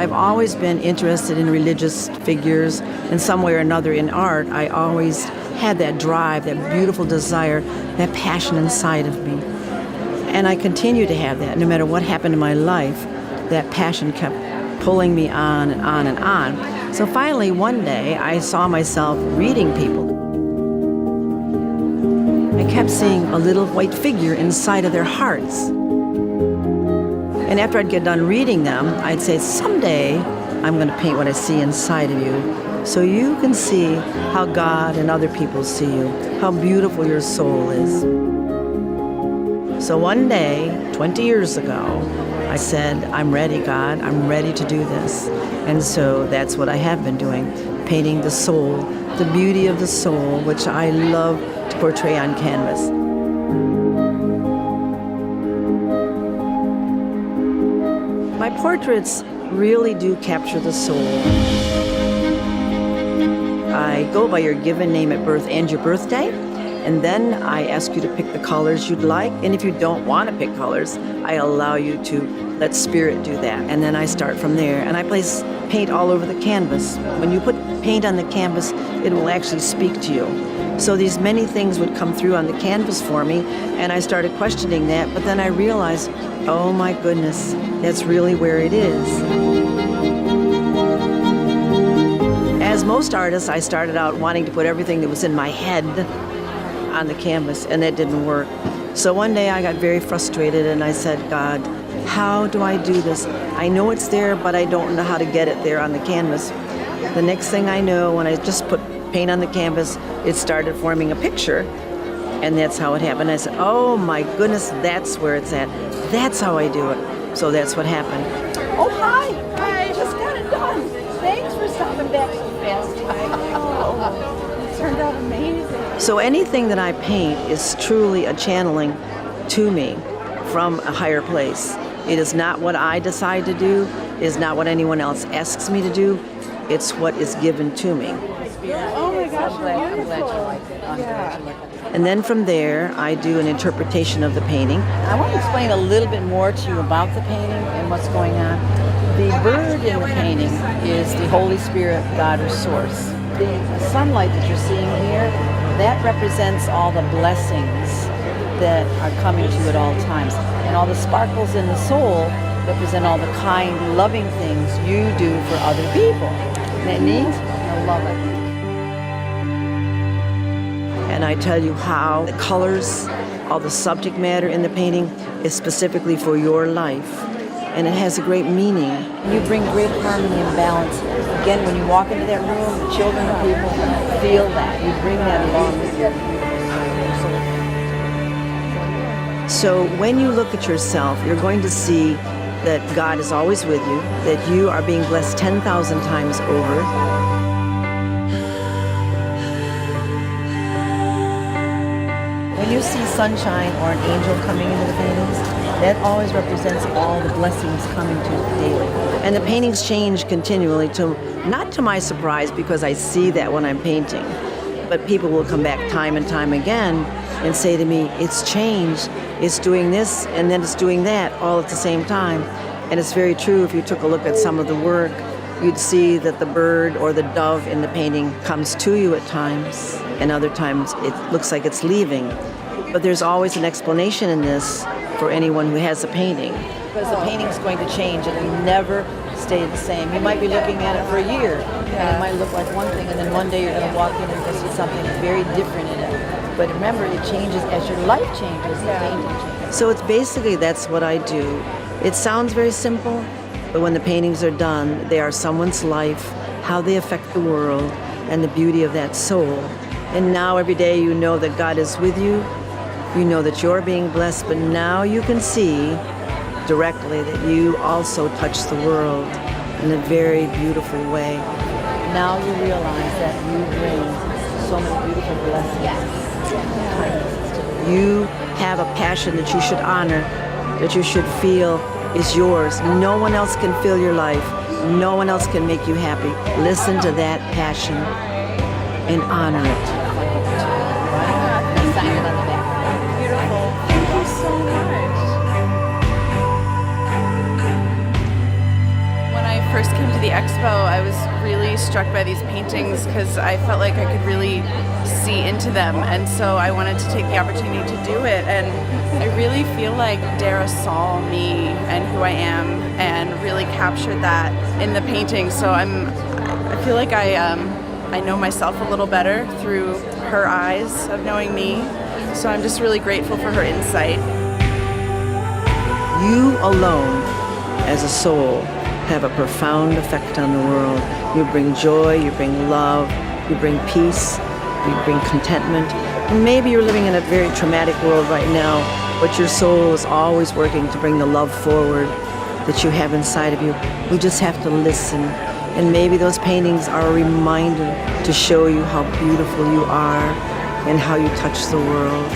I've always been interested in religious figures in some way or another in art. I always had that drive, that beautiful desire, that passion inside of me. And I continue to have that. No matter what happened in my life, that passion kept pulling me on and on and on. So finally, one day, I saw myself reading people. I kept seeing a little white figure inside of their hearts. And after I'd get done reading them, I'd say, someday I'm going to paint what I see inside of you so you can see how God and other people see you, how beautiful your soul is. So one day, 20 years ago, I said, I'm ready, God, I'm ready to do this. And so that's what I have been doing, painting the soul, the beauty of the soul, which I love to portray on canvas. My portraits really do capture the soul. I go by your given name at birth and your birthday, and then I ask you to pick the colors you'd like. And if you don't want to pick colors, I allow you to let spirit do that. And then I start from there, and I place paint all over the canvas. When you put paint on the canvas, it will actually speak to you. So these many things would come through on the canvas for me, and I started questioning that, but then I realized, oh my goodness, that's really where it is. As most artists, I started out wanting to put everything that was in my head on the canvas, and that didn't work. So one day I got very frustrated, and I said, God, how do I do this? I know it's there, but I don't know how to get it there on the canvas. The next thing I know, when I just put paint on the canvas, it started forming a picture, and that's how it happened. I said, oh my goodness, that's where it's at. That's how I do it. So that's what happened. Oh, hi. I just got it done. Thanks for stopping back so fast. It turned out amazing. So anything that I paint is truly a channeling to me from a higher place. It is not what I decide to do. It is not what anyone else asks me to do. It's what is given to me. Oh my gosh, I'm glad you liked it. I'm glad you liked it. And then from there, I do an interpretation of the painting. I want to explain a little bit more to you about the painting and what's going on. The bird in the painting is the Holy Spirit, God or Source. The sunlight that you're seeing here, that represents all the blessings that are coming to you at all times. And all the sparkles in the soul represent all the kind, loving things you do for other people. Isn't that neat? I love it. And I tell you how the colors, all the subject matter in the painting is specifically for your life. And it has a great meaning. You bring great harmony and balance. Again, when you walk into that room, the children and people feel that. You bring that along with you. So when you look at yourself, you're going to see that God is always with you, that you are being blessed 10,000 times over. When you see sunshine or an angel coming into the paintings, that always represents all the blessings coming to you daily. And the paintings change continually, not to my surprise, because I see that when I'm painting, but people will come back time and time again and say to me, it's changed, it's doing this and then it's doing that all at the same time. And it's very true. If you took a look at some of the work, you'd see that the bird or the dove in the painting comes to you at times, and other times it looks like it's leaving. But there's always an explanation in this for anyone who has a painting. Because the painting's going to change, it will never stay the same. You might be looking at it for a year, and it might look like one thing, and then one day you're going to walk in and you're going to see something very different in it. But remember, it changes as your life changes, the painting changes. So it's basically, that's what I do. It sounds very simple, but when the paintings are done, they are someone's life, how they affect the world, and the beauty of that soul. And now every day you know that God is with you, you know that you're being blessed, but now you can see directly that you also touch the world in a very beautiful way. Now you realize that you bring so many beautiful blessings. Yes. You have a passion that you should honor, that you should feel is yours. No one else can fill your life. No one else can make you happy. Listen to that passion and honor it. Sign it on the back. Beautiful. Thank you so much. When I first came to the Expo, I was really struck by these paintings because I felt like I could really see into them, and so I wanted to take the opportunity to do it. And I really feel like Darragh saw me and who I am and really captured that in the painting. So I feel like I know myself a little better through her eyes of knowing me. So I'm just really grateful for her insight. You alone, as a soul, have a profound effect on the world. You bring joy, you bring love, you bring peace, you bring contentment. Maybe you're living in a very traumatic world right now, but your soul is always working to bring the love forward that you have inside of you. We just have to listen. And maybe those paintings are a reminder to show you how beautiful you are and how you touch the world.